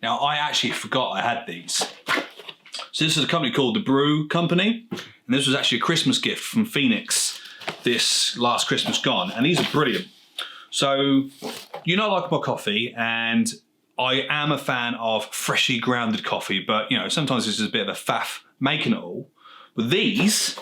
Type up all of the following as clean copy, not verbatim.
Now, I actually forgot I had these. So this is a company called The Brew Company, and this was actually a Christmas gift from Phoenix this last Christmas gone, and these are brilliant. So, you know I like my coffee, and I am a fan of freshly grounded coffee, but you know, sometimes this is a bit of a faff making it all. But these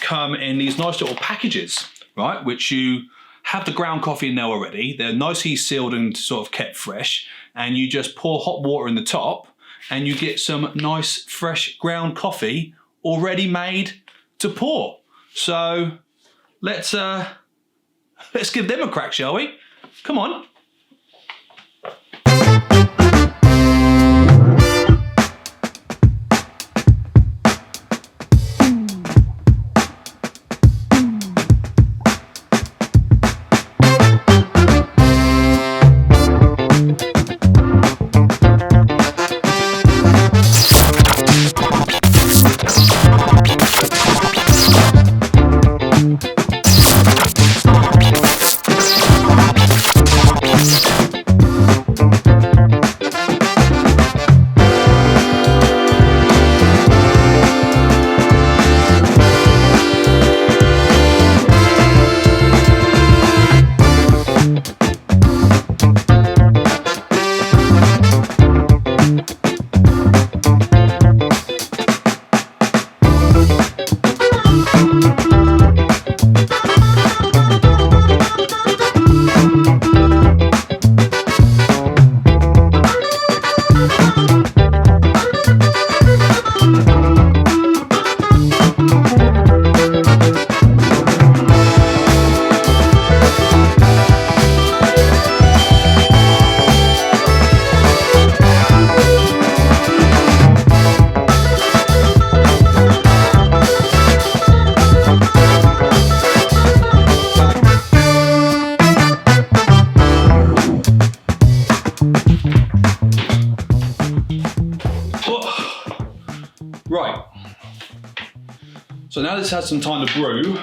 come in these nice little packages, right, which you have the ground coffee in there already. They're nicely sealed and sort of kept fresh, and you just pour hot water in the top, and you get some nice fresh ground coffee already made to pour. So let's give them a crack, shall we? Come on. Right, so now this has some time to brew.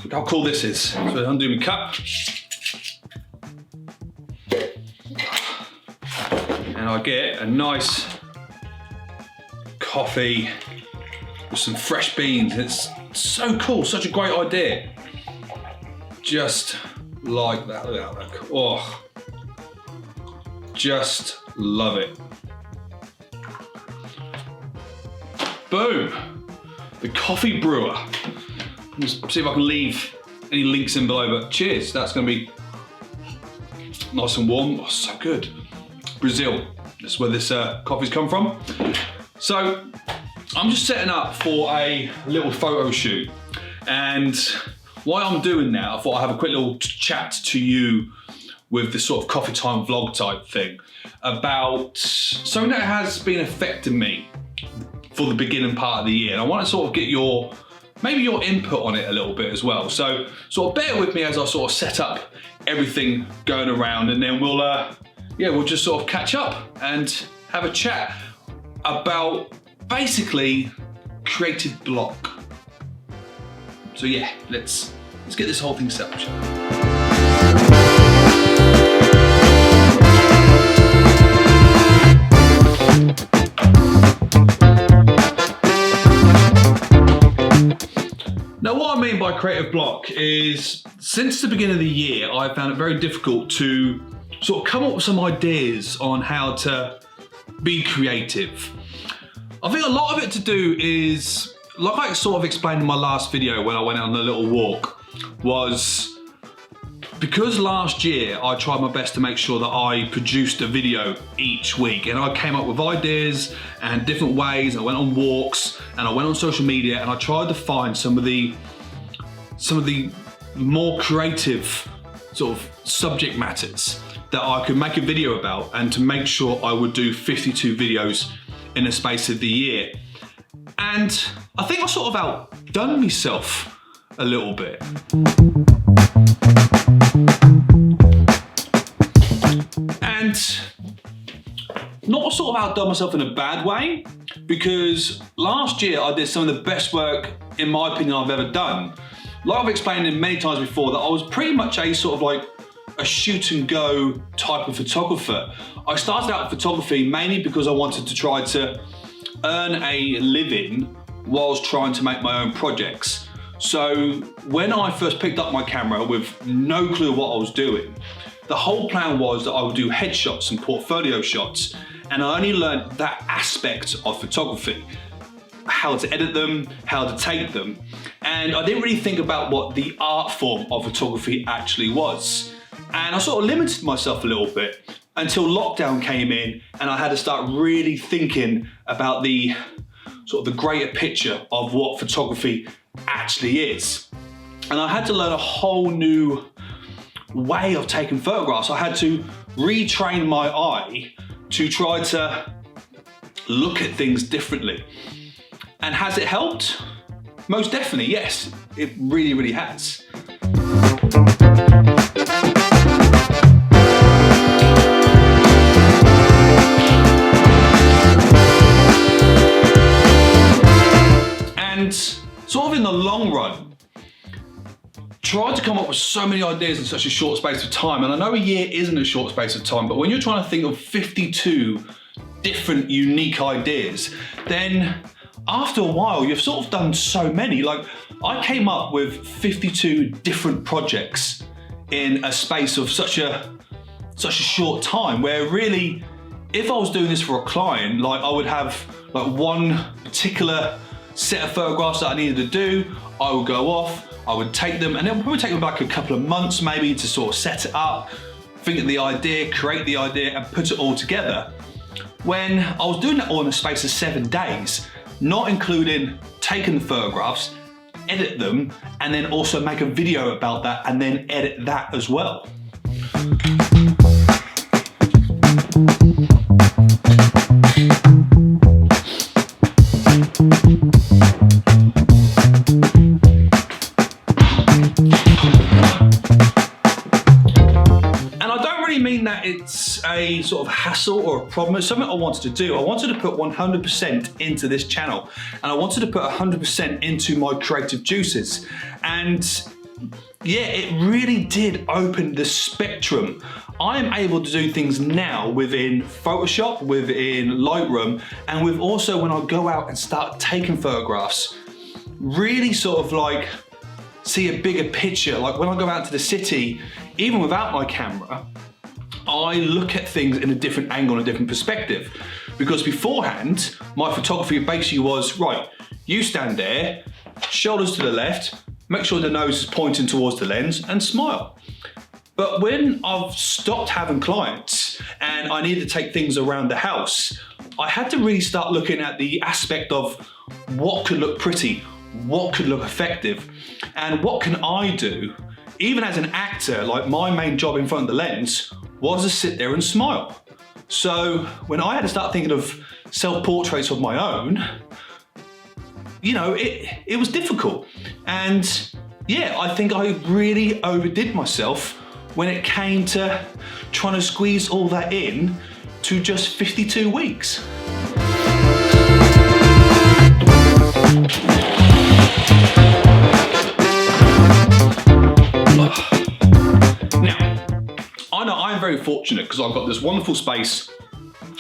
Look how cool this is. So I undo my cup. And I get a nice coffee with some fresh beans. It's so cool, such a great idea. Just like that, look at that. Oh, just love it. Boom, the coffee brewer. Let's see if I can leave any links in below, but cheers, that's gonna be nice and warm. Oh, so good. Brazil, that's where this coffee's come from. So, I'm just setting up for a little photo shoot. And while I'm doing that, I thought I'd have a quick little chat to you with this sort of coffee time vlog type thing about something that has been affecting me for the beginning part of the year. And I want to sort of get maybe your input on it a little bit as well. So sort of bear with me as I sort of set up everything going around, and then we'll just sort of catch up and have a chat about basically creative block. So yeah, let's get this whole thing set up, shall we? Now, what I mean by creative block is, since the beginning of the year, I've found it very difficult to sort of come up with some ideas on how to be creative. I think a lot of it to do is, like I sort of explained in my last video when I went on a little walk, was because last year I tried my best to make sure that I produced a video each week, and I came up with ideas and different ways. I went on walks and I went on social media, and I tried to find some of the more creative sort of subject matters that I could make a video about, and to make sure I would do 52 videos in the space of the year. And I think I sort of outdone myself a little bit. And not sort of outdone myself in a bad way, because last year I did some of the best work, in my opinion, I've ever done. Like I've explained in many times before, that I was pretty much a sort of like a shoot and go type of photographer. I started out photography mainly because I wanted to try to earn a living whilst trying to make my own projects. So when I first picked up my camera with no clue what I was doing, the whole plan was that I would do headshots and portfolio shots, and I only learned that aspect of photography, how to edit them, how to take them, and I didn't really think about what the art form of photography actually was. And I sort of limited myself a little bit until lockdown came in and I had to start really thinking about the sort of the greater picture of what photography actually is. And I had to learn a whole new way of taking photographs. I had to retrain my eye to try to look at things differently. And has it helped? Most definitely, yes. It really, really has. And sort of in the long run, tried to come up with so many ideas in such a short space of time. And I know a year isn't a short space of time, but when you're trying to think of 52 different unique ideas, then after a while, you've sort of done so many. Like, I came up with 52 different projects in a space of such a short time, where really, if I was doing this for a client, like I would have like one particular set of photographs that I needed to do. I would go off, I would take them, and it would probably take them like a couple of months maybe to sort of set it up, think of the idea, create the idea, and put it all together. When I was doing that all in a space of 7 days, not including taking the photographs, edit them, and then also make a video about that and then edit that as well. It's a sort of hassle or a problem. It's something I wanted to do. I wanted to put 100% into this channel, and I wanted to put 100% into my creative juices. And yeah, it really did open the spectrum. I am able to do things now within Photoshop, within Lightroom, and with also when I go out and start taking photographs, really sort of like see a bigger picture. Like when I go out to the city, even without my camera, I look at things in a different angle and a different perspective. Because beforehand, my photography basically was, right, you stand there, shoulders to the left, make sure the nose is pointing towards the lens, and smile. But when I've stopped having clients and I needed to take things around the house, I had to really start looking at the aspect of what could look pretty, what could look effective, and what can I do. Even as an actor, like my main job in front of the lens was to sit there and smile. So when I had to start thinking of self-portraits of my own, you know, it was difficult. And yeah, I think I really overdid myself when it came to trying to squeeze all that in to just 52 weeks. I'm very fortunate because I've got this wonderful space,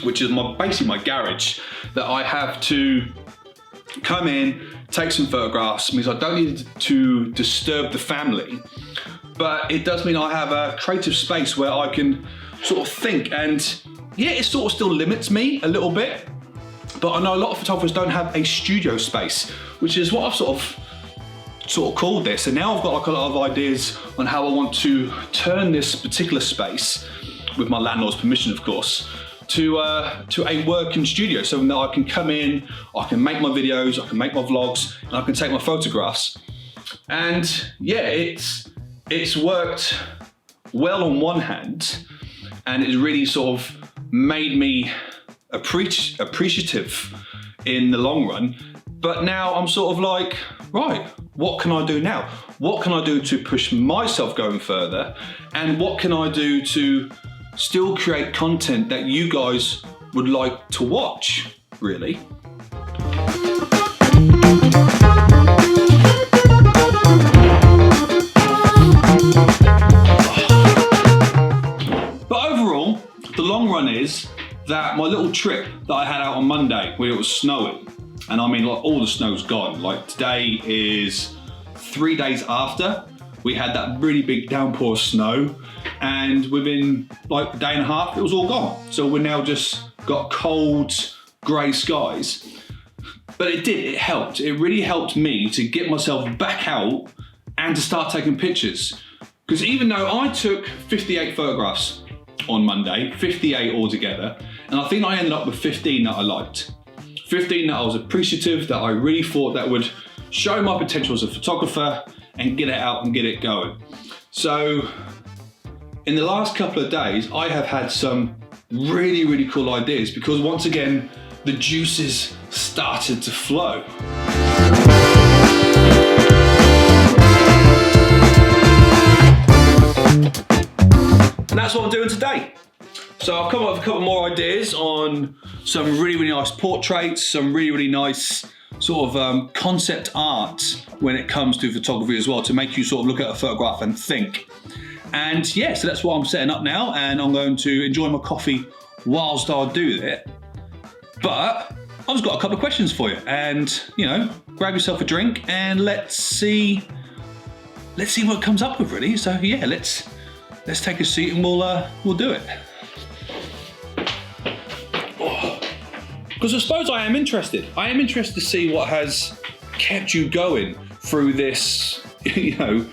which is basically my garage, that I have to come in, take some photographs. It means I don't need to disturb the family, but it does mean I have a creative space where I can sort of think. And yeah, it sort of still limits me a little bit, but I know a lot of photographers don't have a studio space, which is what I've sort of called this. And now I've got like a lot of ideas on how I want to turn this particular space, with my landlord's permission of course, to a working studio, so that I can come in, I can make my videos, I can make my vlogs, and I can take my photographs. And yeah, it's worked well on one hand, and it's really sort of made me appreciative in the long run. But now I'm sort of like, right, what can I do now? What can I do to push myself going further? And what can I do to still create content that you guys would like to watch, really? that my little trip that I had out on Monday where it was snowing, and I mean like all the snow's gone. Like today is 3 days after we had that really big downpour of snow, and within like a day and a half it was all gone. So we're now just got cold grey skies. But it helped. It really helped me to get myself back out and to start taking pictures. Because even though I took 58 photographs on Monday, 58 altogether, and I think I ended up with 15 that I liked. 15 that I was appreciative, that I really thought that would show my potential as a photographer and get it out and get it going. So in the last couple of days, I have had some really, really cool ideas because once again, the juices started to flow. And that's what I'm doing today. So I've come up with a couple more ideas on some really, really nice portraits, some really, really nice sort of concept art when it comes to photography as well, to make you sort of look at a photograph and think. And yeah, so that's what I'm setting up now, and I'm going to enjoy my coffee whilst I do it. But I've just got a couple of questions for you, and you know, grab yourself a drink and let's see what it comes up with, really. So yeah, let's take a seat and we'll do it. Because I suppose I am interested. I am interested to see what has kept you going through this, you know,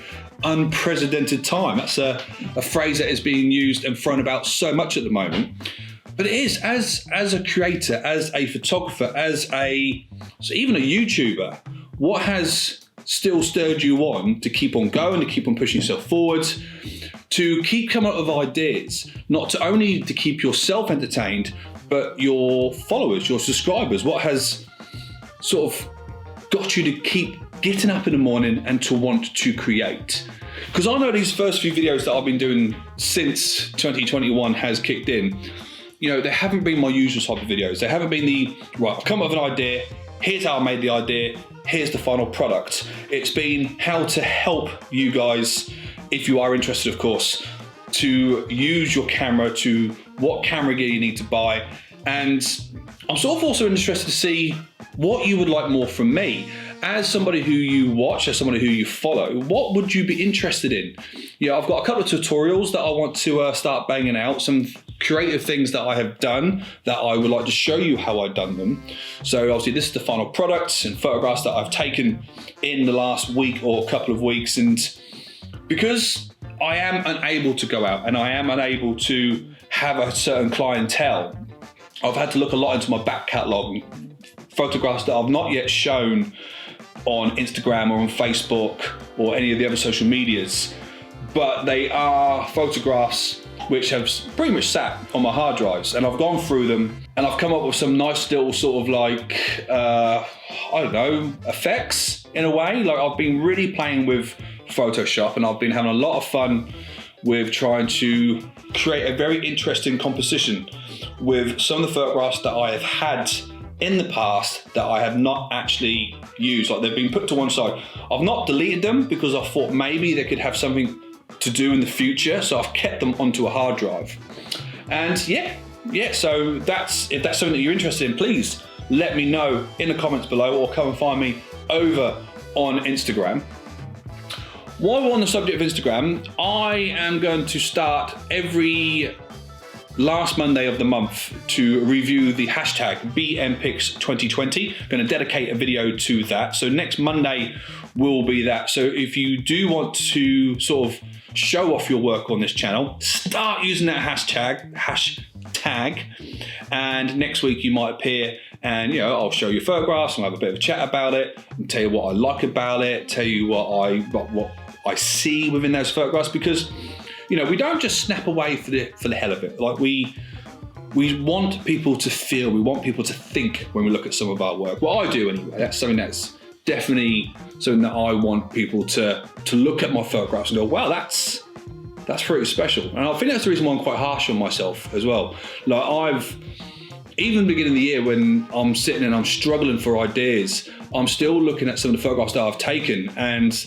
unprecedented time. That's a phrase that is being used and thrown about so much at the moment. But it is, as a creator, as a photographer, so even a YouTuber, what has still stirred you on to keep on going, to keep on pushing yourself forward, to keep coming up with ideas, not to only to keep yourself entertained, but your followers, your subscribers? What has sort of got you to keep getting up in the morning and to want to create? Because I know these first few videos that I've been doing since 2021 has kicked in, you know, they haven't been my usual type of videos. They haven't been right, I've come up with an idea, here's how I made the idea, here's the final product. It's been how to help you guys, if you are interested, of course, to use your camera, to what camera gear you need to buy. And I'm sort of also interested to see what you would like more from me. As somebody who you watch, as somebody who you follow, what would you be interested in? You know, I've got a couple of tutorials that I want to start banging out, some creative things that I have done that I would like to show you how I've done them. So obviously this is the final product and photographs that I've taken in the last week or couple of weeks. And because I am unable to go out and I am unable to have a certain clientele, I've had to look a lot into my back catalogue, photographs that I've not yet shown on Instagram or on Facebook or any of the other social medias, but they are photographs which have pretty much sat on my hard drives, and I've gone through them and I've come up with some nice little sort of like, I don't know, effects in a way. Like I've been really playing with Photoshop and I've been having a lot of fun with trying to create a very interesting composition with some of the photographs that I have had in the past that I have not actually used. Like they've been put to one side. I've not deleted them because I thought maybe they could have something to do in the future, so I've kept them onto a hard drive. And yeah, so if that's something that you're interested in, please let me know in the comments below or come and find me over on Instagram. While we're on the subject of Instagram, I am going to start every last Monday of the month to review the hashtag BMPix2020. I'm going to dedicate a video to that. So next Monday will be that. So if you do want to sort of show off your work on this channel, start using that hashtag, and next week you might appear and, you know, I'll show you photographs and have a bit of a chat about it and tell you what I like about it, tell you what I see within those photographs, because you know, we don't just snap away for the hell of it. Like we want people to feel, we want people to think when we look at some of our work. Well, I do anyway. That's something that's definitely something that I want people to look at my photographs and go, wow, that's pretty special. And I think that's the reason why I'm quite harsh on myself as well. Like even beginning of the year when I'm sitting and I'm struggling for ideas, I'm still looking at some of the photographs that I've taken and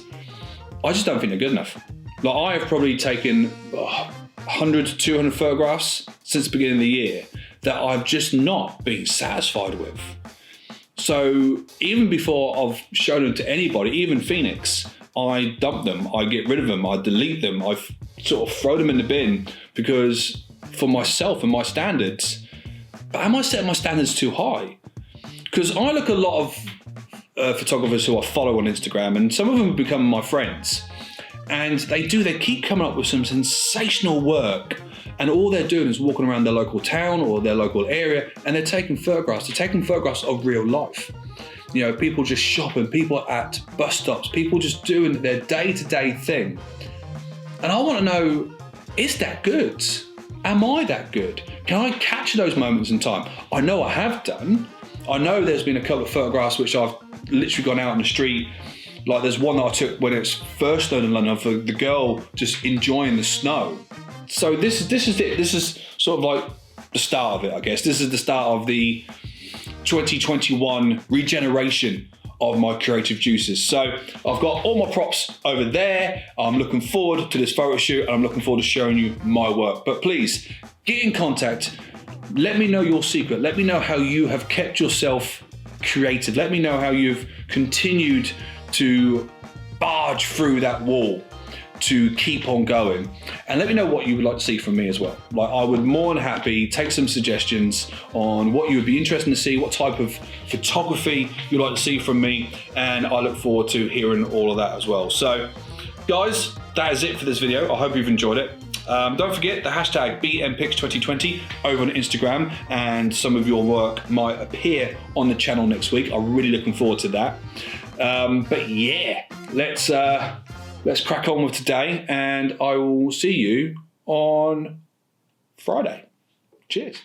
I just don't think they're good enough. Like I have probably taken 100 to 200 photographs since the beginning of the year that I've just not been satisfied with. So even before I've shown them to anybody, even Phoenix, I dump them, I get rid of them, I delete them, I sort of throw them in the bin, because for myself and my standards, but am I setting my standards too high? Because I look at a lot of photographers who I follow on Instagram, and some of them become my friends, and they keep coming up with some sensational work, and all they're doing is walking around their local town or their local area, and they're taking photographs. They're taking photographs of real life. You know, people just shopping, people at bus stops, people just doing their day-to-day thing. And I want to know, is that good? Am I that good? Can I capture those moments in time? I know I have done. I know there's been a couple of photographs which I've literally gone out on the street. Like there's one that I took when it's first snowed in London for the girl just enjoying the snow. So this is it. This is sort of like the start of it, I guess. This is the start of the 2021 regeneration of my creative juices. So I've got all my props over there. I'm looking forward to this photo shoot, and I'm looking forward to showing you my work. But please get in contact. Let me know your secret. Let me know how you have kept yourself creative. Let me know how you've continued to barge through that wall to keep on going, and let me know what you would like to see from me as well. Like, I would more than happy take some suggestions on what you would be interested to see, what type of photography you'd like to see from me, and I look forward to hearing all of that as well. So guys, that is it for this video. I hope you've enjoyed it. Don't forget the hashtag BMPix2020 over on Instagram, and some of your work might appear on the channel next week. I'm really looking forward to that. But yeah, let's crack on with today, and I will see you on Friday. Cheers.